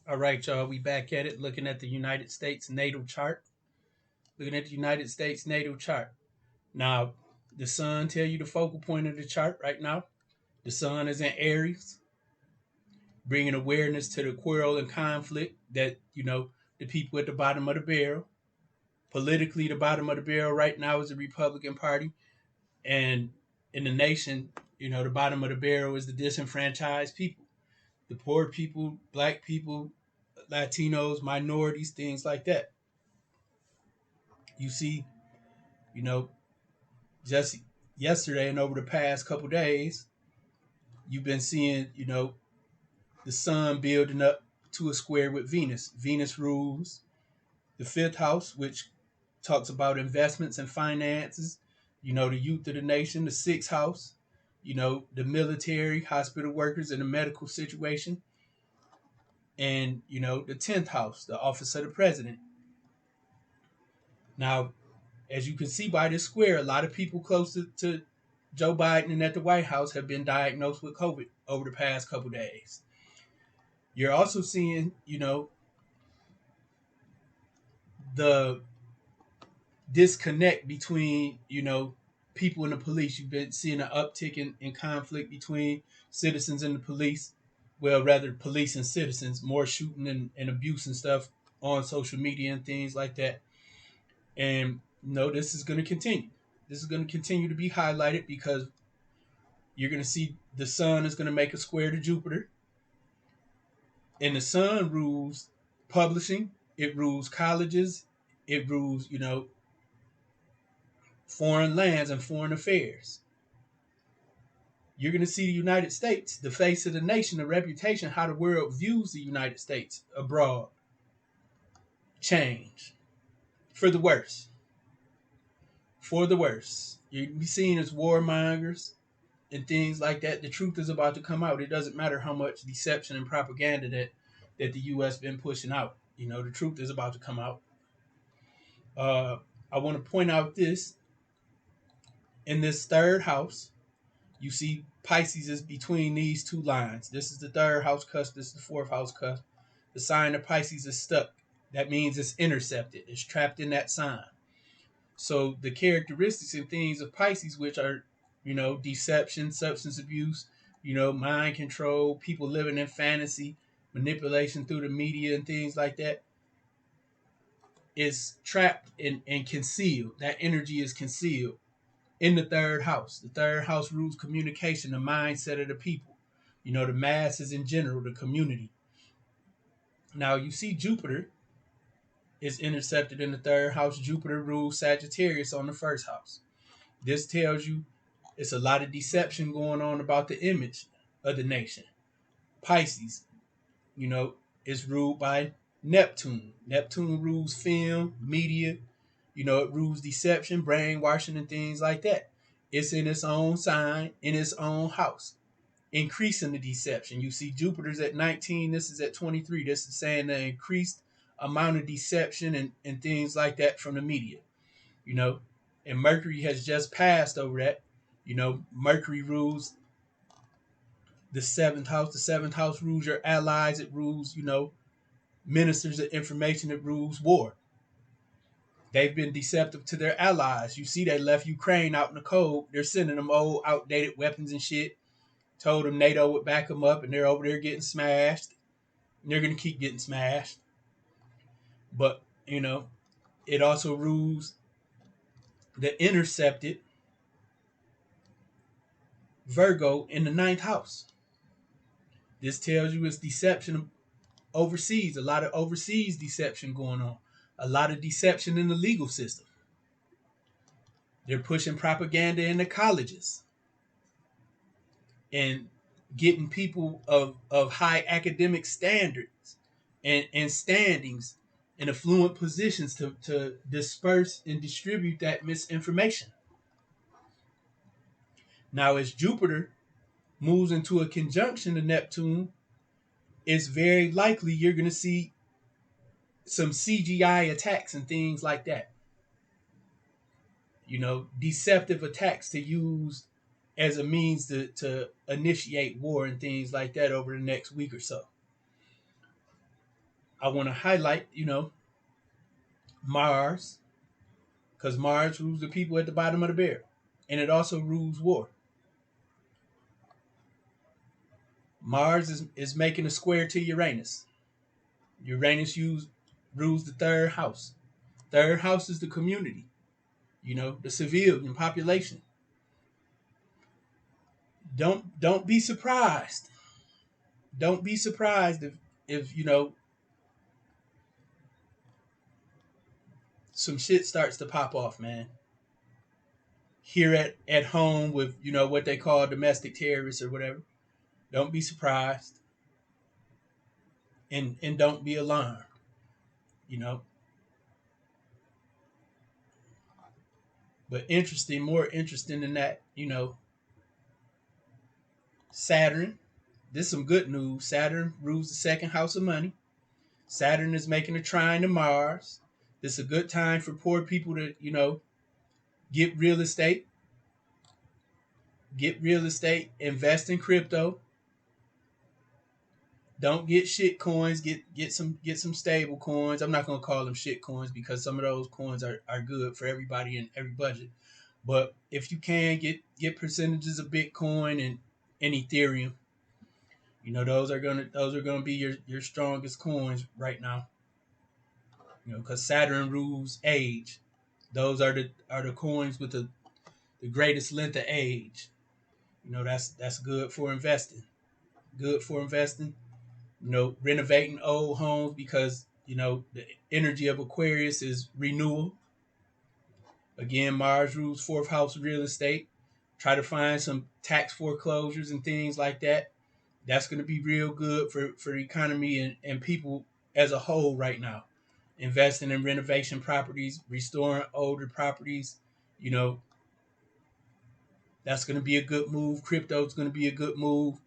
All right, y'all. We back at it, looking at the United States natal chart. Looking at the United States natal chart. Now, the sun tell you the focal point of the chart right now. The sun is in Aries, bringing awareness to the quarrel and conflict that the people at the bottom of the barrel. Politically, the bottom of the barrel right now is the Republican Party, and in the nation, the bottom of the barrel is the disenfranchised people, the poor people, black people, Latinos, minorities, things like that. You see, you know, just yesterday and over the past couple days, you've been seeing, the sun building up to a square with Venus. Venus rules the fifth house, which talks about investments and finances, the youth of the nation, the sixth house, the military, hospital workers, and the medical situation, and, the 10th house, the office of the president. Now, as you can see by this square, a lot of people close to Joe Biden and at the White House have been diagnosed with COVID over the past couple days. You're also seeing, the disconnect between, people and the police. You've been seeing an uptick in conflict between citizens and the police. Well, rather, police and citizens, more shooting and abuse and stuff on social media and things like that. And, this is going to continue. This is going to continue to be highlighted because you're going to see the sun is going to make a square to Jupiter. And the sun rules publishing, it rules colleges, it rules, foreign lands and foreign affairs. You're going to see the United States, the face of the nation, the reputation, how the world views the United States abroad, change for the worse. For the worse. You're going to be seen as warmongers and things like that. The truth is about to come out. It doesn't matter how much deception and propaganda that the U.S. been pushing out. The truth is about to come out. I want to point out this. In this third house, you see Pisces is between these two lines. This is the third house cusp. This is the fourth house cusp. The sign of Pisces is stuck. That means it's intercepted. It's trapped in that sign. So the characteristics and things of Pisces, which are, deception, substance abuse, mind control, people living in fantasy, manipulation through the media and things like that, is trapped and concealed. That energy is concealed in the third house. The third house rules communication, the mindset of the people, the masses in general, the community. Now you see Jupiter is intercepted in the third house. Jupiter rules Sagittarius on the first house. This tells you it's a lot of deception going on about the image of the nation. Pisces, is ruled by Neptune. Neptune rules film, media, it rules deception, brainwashing, and things like that. It's in its own sign, in its own house, increasing the deception. You see Jupiter's at 19, this is at 23. This is saying the increased amount of deception and things like that from the media, you know. And Mercury has just passed over that. Mercury rules the seventh house. The seventh house rules your allies. It rules, ministers of information. It rules war. They've been deceptive to their allies. You see, they left Ukraine out in the cold. They're sending them old, outdated weapons and shit. Told them NATO would back them up, and they're over there getting smashed. And they're going to keep getting smashed. But, it also rules the intercepted Virgo in the ninth house. This tells you it's deception overseas, a lot of overseas deception going on, a lot of deception in the legal system. They're pushing propaganda in the colleges and getting people of high academic standards and standings in affluent positions to disperse and distribute that misinformation. Now, as Jupiter moves into a conjunction to Neptune, it's very likely you're going to see some CGI attacks and things like that. Deceptive attacks to use as a means to initiate war and things like that over the next week or so. I want to highlight, Mars, because Mars rules the people at the bottom of the barrel, and it also rules war. Mars is making a square to Uranus. Rules the third house. Third house is the community, the civilian population. Don't be surprised. Don't be surprised if some shit starts to pop off, man. Here at home with what they call domestic terrorists or whatever. Don't be surprised, and don't be alarmed. You know, but interesting, more interesting than that. Saturn. This is some good news. Saturn rules the second house of money. Saturn is making a trine to Mars. This is a good time for poor people to get real estate, invest in crypto. Don't get shit coins. Get some stable coins. I'm not gonna call them shit coins because some of those coins are good for everybody in every budget. But if you can get percentages of Bitcoin and Ethereum, those are gonna be your strongest coins right now. Because Saturn rules age. Those are the coins with the greatest length of age. That's good for investing. Good for investing. Renovating old homes because the energy of Aquarius is renewal. Again, Mars rules fourth house real estate. Try to find some tax foreclosures and things like that. That's going to be real good for the economy and people as a whole right now. Investing in renovation properties, restoring older properties, you know, that's going to be a good move. Crypto is going to be a good move.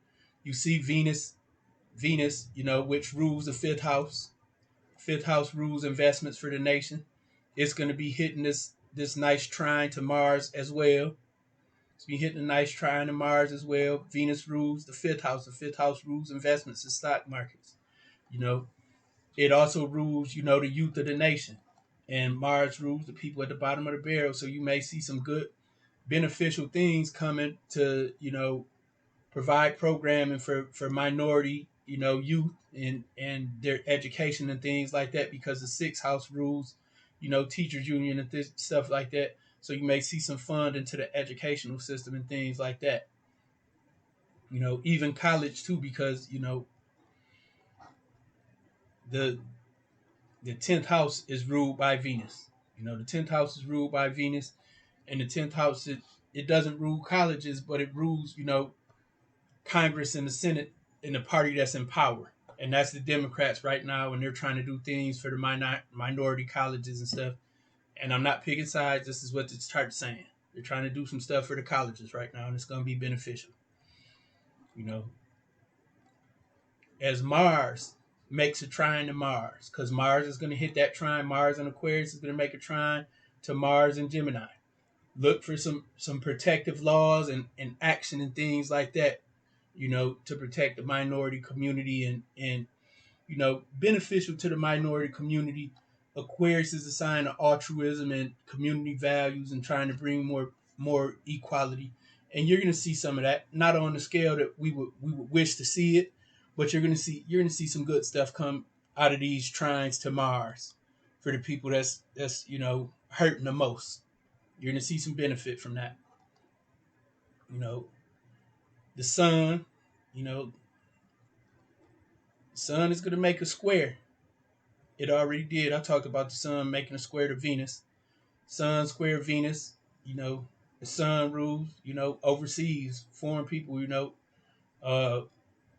You see Venus, which rules the fifth house. Fifth house rules investments for the nation. It's going to be hitting this nice trine to Mars as well. It's be hitting a nice trine to Mars as well. Venus rules the fifth house. The fifth house rules investments in stock markets. You know, it also rules, the youth of the nation. And Mars rules the people at the bottom of the barrel. So you may see some good beneficial things coming to, provide programming for minority, youth and their education and things like that because the sixth house rules, teachers union and stuff like that. So you may see some fund into the educational system and things like that. Even college too, because the the tenth house is ruled by Venus. The tenth house is ruled by Venus, and the tenth house it doesn't rule colleges, but it rules Congress and the Senate and the party that's in power. And that's the Democrats right now, and they're trying to do things for the minority colleges and stuff. And I'm not picking sides. This is what the chart's saying. They're trying to do some stuff for the colleges right now, and it's going to be beneficial. You know, as Mars makes a trine to Mars, because Mars is going to hit that trine. Mars and Aquarius is going to make a trine to Mars and Gemini. Look for some protective laws and action and things like that, to protect the minority community and beneficial to the minority community. Aquarius is a sign of altruism and community values and trying to bring more equality. And you're going to see some of that, not on the scale that we would wish to see it, but you're going to see some good stuff come out of these trines to Mars for the people that's hurting the most. You're going to see some benefit from that. You know, the sun, you know, the sun is going to make a square. It already did. I talked about the sun making a square to Venus. Sun square Venus, the sun rules, overseas, foreign people, uh,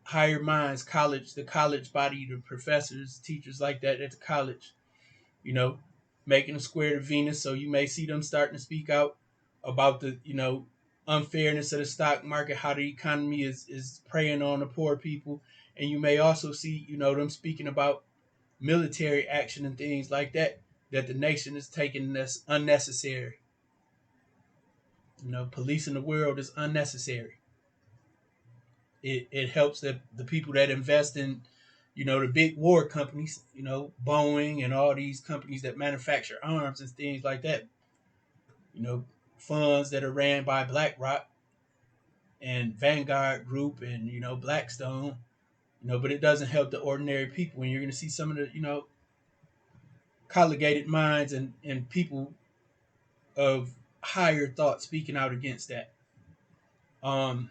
higher minds, the college body, the professors, teachers like that at the college, you know, making a square to Venus. So you may see them starting to speak out about the, unfairness of the stock market, how the economy is preying on the poor people. And you may also see, them speaking about military action and things like that the nation is taking that's unnecessary. Policing the world is unnecessary. It helps that the people that invest in The big war companies, Boeing and all these companies that manufacture arms and things like that, you know, funds that are ran by BlackRock and Vanguard Group and, Blackstone, but it doesn't help the ordinary people. And you're going to see some of the, collegated minds and people of higher thought speaking out against that. Um,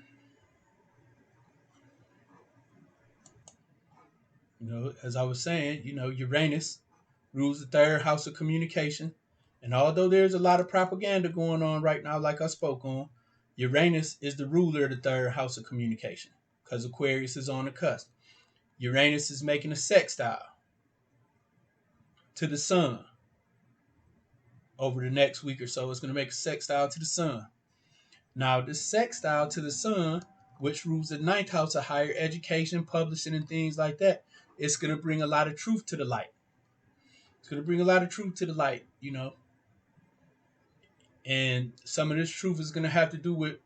as I was saying, Uranus rules the third house of communication. And although there's a lot of propaganda going on right now, like I spoke on, Uranus is the ruler of the third house of communication because Aquarius is on the cusp. Uranus is making a sextile to the sun over the next week or so. It's going to make a sextile to the sun. Now, this sextile to the sun, which rules the ninth house of higher education, publishing, and things like that, it's going to bring a lot of truth to the light. It's going to bring a lot of truth to the light, and some of this truth is going to have to do with,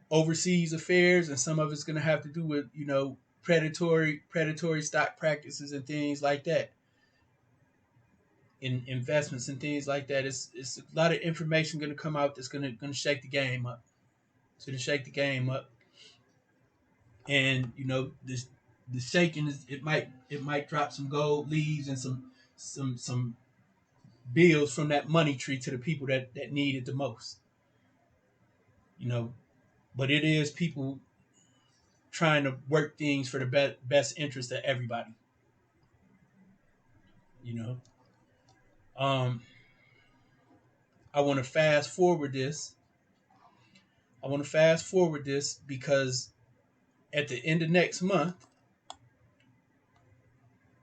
overseas affairs, and some of it's going to have to do with, predatory stock practices and things like that, in investments and things like that. It's a lot of information going to come out that's going to shake the game up. It's going to shake the game up, and this the shaking is it might drop some gold leaves and some bills from that money tree to the people that need it the most. You know, but it is people trying to work things for the best interest of everybody. You know, um, I want to fast forward this. I want to fast forward this because at the end of next month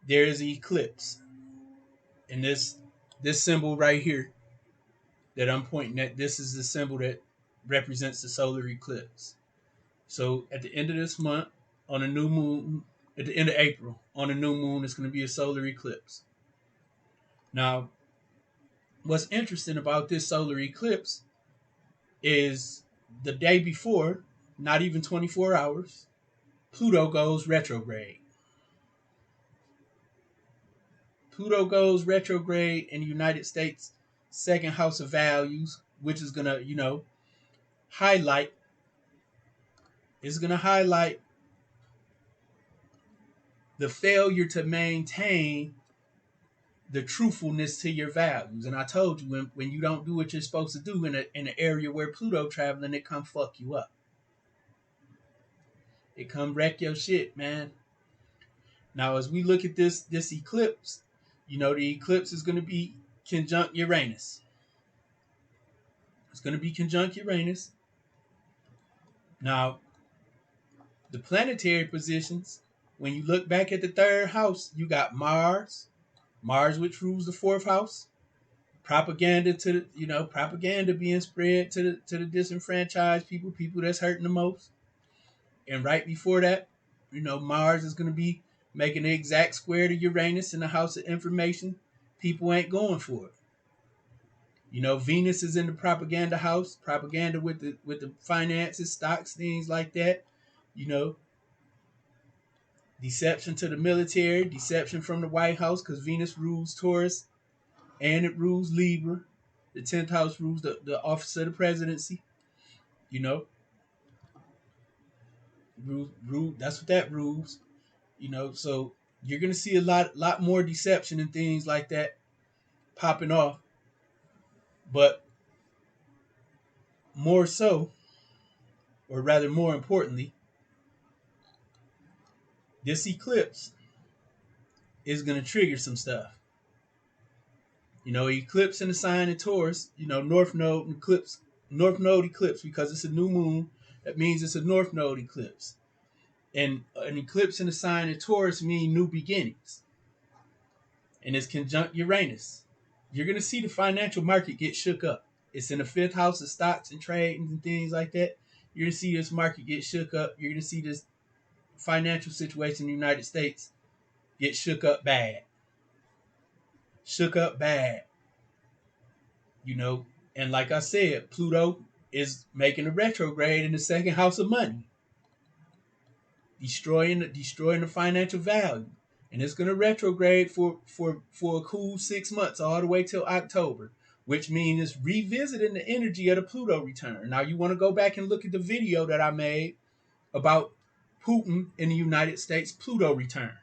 there is an eclipse, and this symbol right here that I'm pointing at, this is the symbol that represents the solar eclipse. So at the end of this month, on a new moon, at the end of April, on a new moon, it's going to be a solar eclipse. Now, what's interesting about this solar eclipse is the day before, not even 24 hours, Pluto goes retrograde. Pluto goes retrograde in the United States' second house of values, which is going to, highlight, is going to highlight the failure to maintain the truthfulness to your values. And I told you, when you don't do what you're supposed to do in an area where Pluto traveling, it come fuck you up. It come wreck your shit, man. Now, as we look at this eclipse, the eclipse is going to be conjunct Uranus. It's going to be conjunct Uranus. Now, the planetary positions, when you look back at the third house, you got Mars, which rules the fourth house. Propaganda propaganda being spread to the disenfranchised people that's hurting the most. And right before that, Mars is going to be making an exact square to Uranus in the house of information. People ain't going for it. Venus is in the propaganda house, propaganda with the finances, stocks, things like that. Deception to the military, deception from the White House, because Venus rules Taurus and it rules Libra. The 10th house rules the office of the presidency. That's what that rules. So you're gonna see a lot more deception and things like that popping off. But more so, or rather more importantly, this eclipse is gonna trigger some stuff. Eclipse in the sign of Taurus, North Node eclipse, because it's a new moon. That means it's a North Node eclipse. And an eclipse in the sign of Taurus means new beginnings. And it's conjunct Uranus. You're going to see the financial market get shook up. It's in the fifth house of stocks and trade and things like that. You're going to see this market get shook up. You're going to see this financial situation in the United States get shook up bad. Shook up bad. And like I said, Pluto is making a retrograde in the second house of money. destroying the financial value. And it's gonna retrograde for a cool 6 months, all the way till October, which means it's revisiting the energy of the Pluto return. Now you want to go back and look at the video that I made about Putin in the United States Pluto return.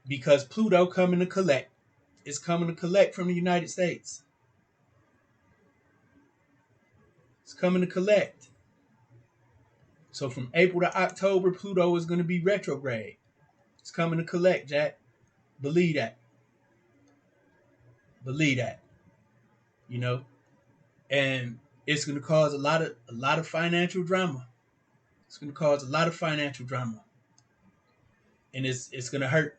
Because Pluto coming to collect. It's coming to collect from the United States. It's coming to collect. So from April to October, Pluto is going to be retrograde. It's coming to collect, Jack. Believe that. Believe that. You know, and it's going to cause a lot of financial drama. It's going to cause a lot of financial drama, and it's going to hurt.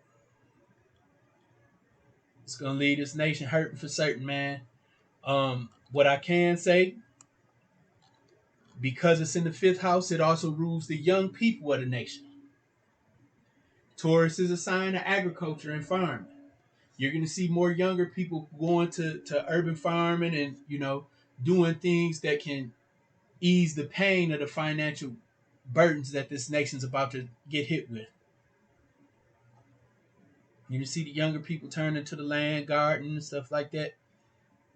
It's going to leave this nation hurting for certain, man. What I can say, because it's in the fifth house, it also rules the young people of the nation. Taurus is a sign of agriculture and farming. You're going to see more younger people going to urban farming and, doing things that can ease the pain of the financial burdens that this nation's about to get hit with. You see the younger people turning to the land, garden, and stuff like that.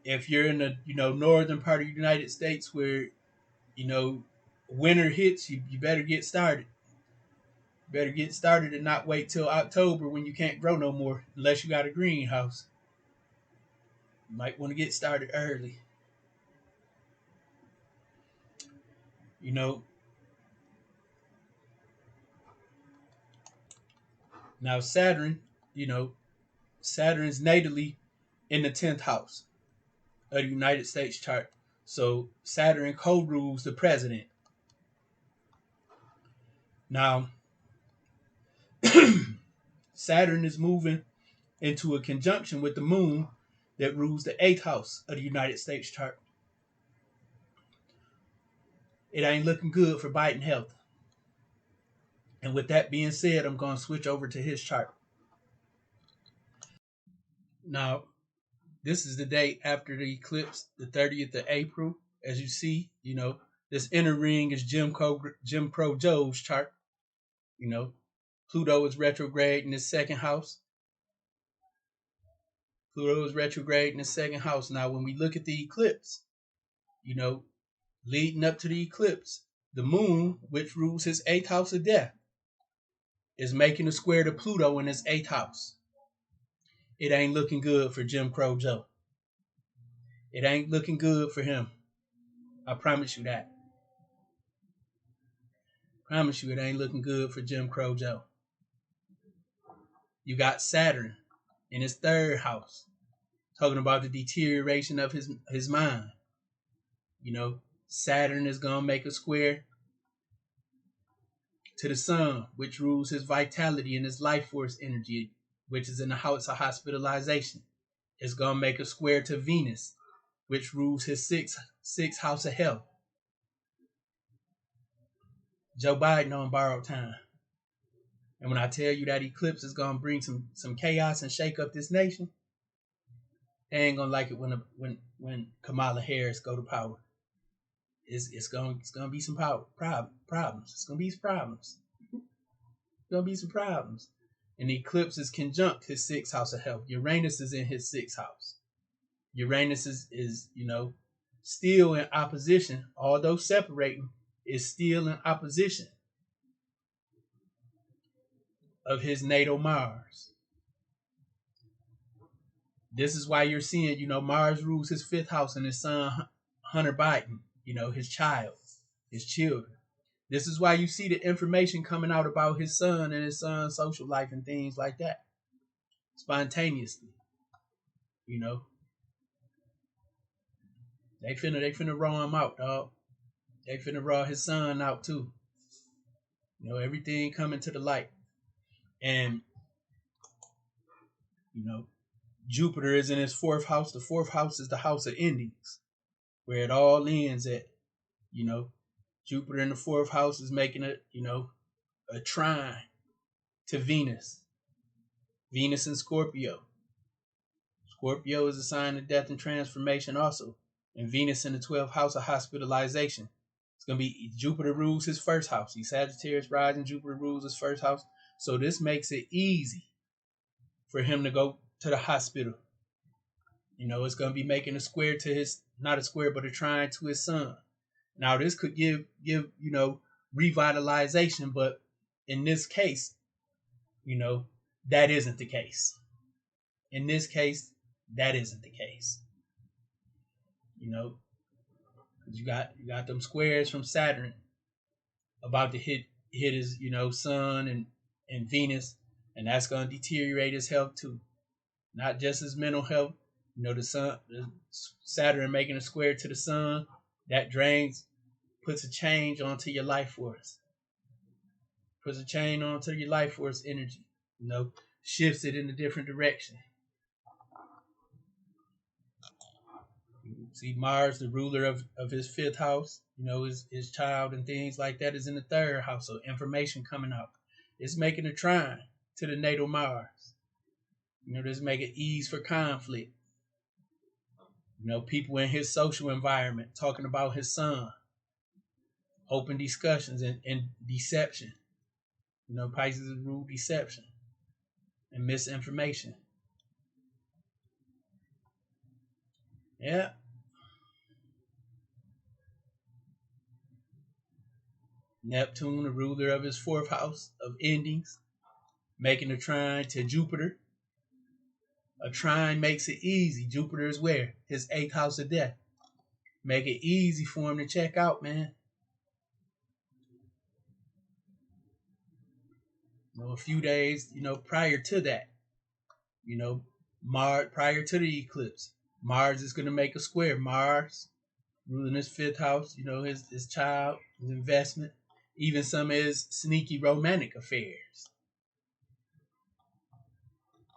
If you're in the northern part of the United States where winter hits, you better get started. Better get started and not wait till October when you can't grow no more unless you got a greenhouse. You might want to get started early. Now Saturn, Saturn's natally in the 10th house of the United States chart. So Saturn co-rules the president. Now, Saturn is moving into a conjunction with the moon that rules the 8th house of the United States chart. It ain't looking good for Biden health. And with that being said, I'm going to switch over to his chart. Now, this is the day after the eclipse, the 30th of April. As you see, this inner ring is Jim Crow Joe's chart. Pluto is retrograde in his second house. Pluto is retrograde in the second house. Now, when we look at the eclipse, leading up to the eclipse, the moon, which rules his 8th house of death, is making a square to Pluto in his 8th house. It ain't looking good for Jim Crow Joe. It ain't looking good for him. I promise you that. Promise you it ain't looking good for Jim Crow Joe. You got Saturn in his 3rd house, talking about the deterioration of his mind. Saturn is going to make a square to the sun, which rules his vitality and his life force energy, which is in the house of hospitalization. It's going to make a square to Venus, which rules his sixth house of health. Joe Biden on borrowed time. And when I tell you that eclipse is going to bring some chaos and shake up this nation, they ain't going to like it when Kamala Harris go to power. It's going to be some problems. It's going to be some problems. It's going to be some problems. And the eclipse is conjunct his 6th house of health. Uranus is in his 6th house. Uranus is still in opposition, although separating, is still in opposition of his natal Mars. This is why you're seeing, Mars rules his 5th house and his son, Hunter Biden, his child, his children. This is why you see the information coming out about his son and his son's social life and things like that. Spontaneously. They finna raw him out, dog. They finna raw his son out too. Everything coming to the light. And, Jupiter is in his 4th house. The 4th house is the house of endings, where it all ends at. Jupiter in the 4th house is making a trine to Venus. Venus in Scorpio. Scorpio is a sign of death and transformation also. And Venus in the 12th house of hospitalization. It's It's gonna be Jupiter rules his first house. He's Sagittarius rising, Jupiter rules his first house. So this makes it easy for him to go to the hospital. It's gonna be making a square to his, not a square, but a trine to his sun. Now this could give revitalization, but in this case, that isn't the case. In this case, that isn't the case. You got them squares from Saturn about to hit his Sun and Venus, and that's gonna deteriorate his health too. Not just his mental health. The Saturn making a square to the Sun, that drains, puts a change onto your life force. Puts a chain onto your life force energy. Shifts it in a different direction. See, Mars, the ruler of his fifth house, his child and things like that is in the third house. So information coming out. It's making a trine to the natal Mars. This make it ease for conflict. People in his social environment talking about his son. Open discussions and deception. Pisces rule deception and misinformation. Yeah. Neptune, the ruler of his fourth house of endings, making a trine to Jupiter. A trine makes it easy. Jupiter is where? His eighth house of death. Make it easy for him to check out, man. A few days, prior to that, Mars, prior to the eclipse, Mars is going to make a square. Mars, ruling his fifth house, his child, his investment, even some of his sneaky romantic affairs.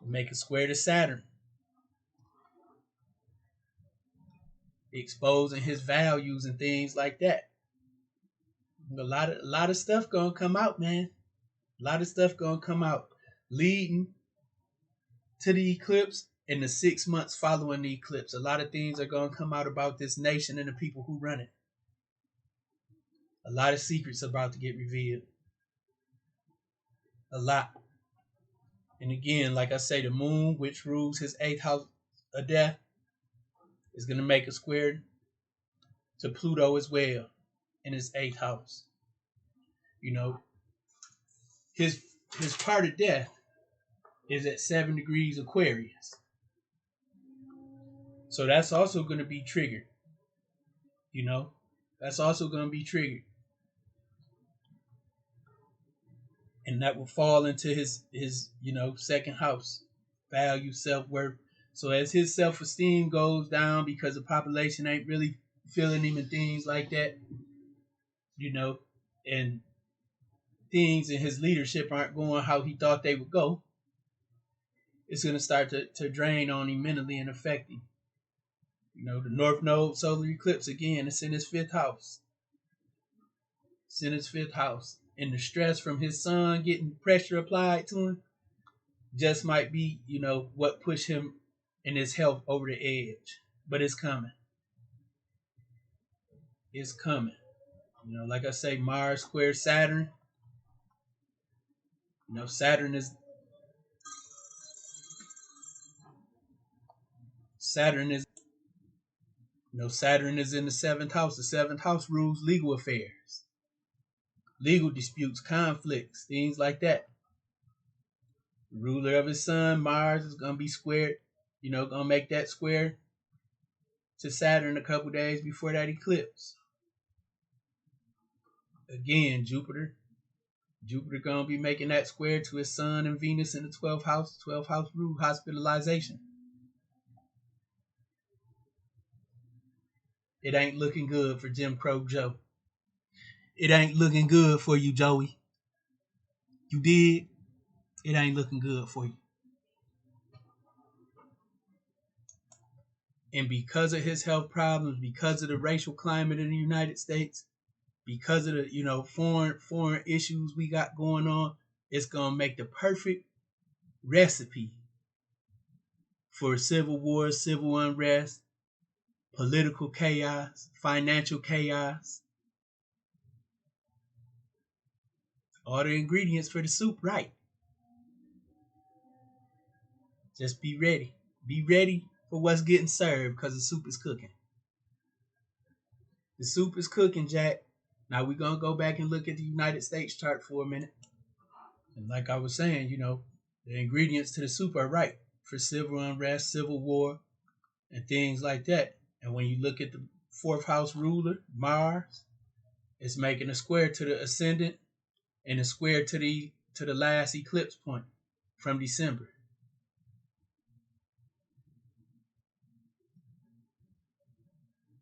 Make a square to Saturn, exposing his values and things like that. A lot of stuff gonna come out, man. A lot of stuff gonna come out, leading to the eclipse and the 6 months following the eclipse. A lot of things are gonna come out about this nation and the people who run it. A lot of secrets about to get revealed. A lot. And again, like I say, the moon, which rules his eighth house of death, is going to make a square to Pluto as well in his eighth house. His part of death is at 7 degrees Aquarius. So that's also going to be triggered. That's also going to be triggered. And that will fall into his second house, value, self-worth. So as his self-esteem goes down because the population ain't really feeling him and things like that, and things in his leadership aren't going how he thought they would go, it's going to start to drain on him mentally and affect him. The North Node solar eclipse, again, it's in his fifth house. It's in his fifth house. And the stress from his son getting pressure applied to him just might be, what pushed him and his health over the edge. But it's coming. It's coming. Like I say, Mars square Saturn. Saturn is Saturn is in the seventh house. The seventh house rules legal affairs, legal disputes, conflicts, things like that. The ruler of his sun, Mars, is gonna be squared. Gonna make that square to Saturn a couple days before that eclipse. Again, Jupiter gonna be making that square to his sun and Venus in the 12th house. 12th house rule hospitalization. It ain't looking good for Jim Crow Joe. It ain't looking good for you, Joey. You did. It ain't looking good for you. And because of his health problems, because of the racial climate in the United States, because of the foreign issues we got going on, it's gonna make the perfect recipe for civil war, civil unrest, political chaos, financial chaos, all the ingredients for the soup right. Just be ready. Be ready for what's getting served because the soup is cooking. The soup is cooking, Jack. Now we're going to go back and look at the United States chart for a minute. And like I was saying, the ingredients to the soup are right for civil unrest, civil war, and things like that. And when you look at the fourth house ruler, Mars, it's making a square to the ascendant and a square to the last eclipse point from December.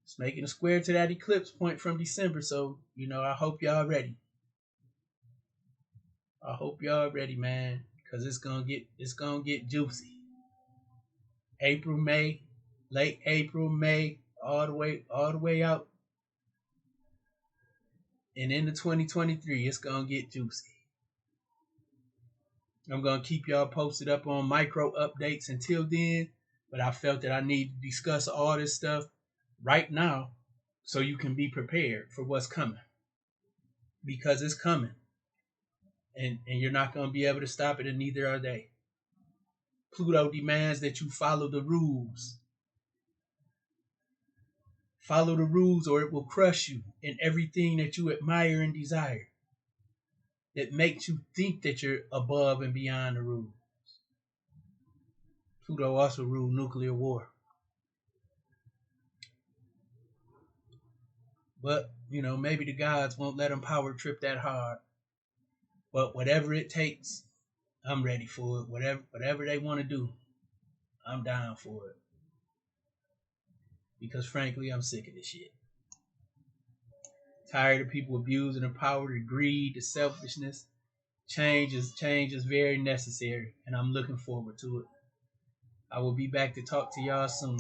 It's making a square to that eclipse point from December. So, I hope y'all ready. I hope y'all ready, man, because it's gonna get juicy. April, May, late April, May, all the way out. And into 2023, it's gonna get juicy. I'm gonna keep y'all posted up on micro updates until then, but I felt that I need to discuss all this stuff right now so you can be prepared for what's coming. Because it's coming. And you're not gonna be able to stop it, and neither are they. Pluto demands that you follow the rules. Follow the rules or it will crush you in everything that you admire and desire. It makes you think that you're above and beyond the rules. Pluto also ruled nuclear war. But, maybe the gods won't let them power trip that hard. But whatever it takes, I'm ready for it. Whatever they want to do, I'm down for it. Because frankly, I'm sick of this shit. Tired of people abusing the power, the greed, the selfishness. Change is very necessary, and I'm looking forward to it. I will be back to talk to y'all soon.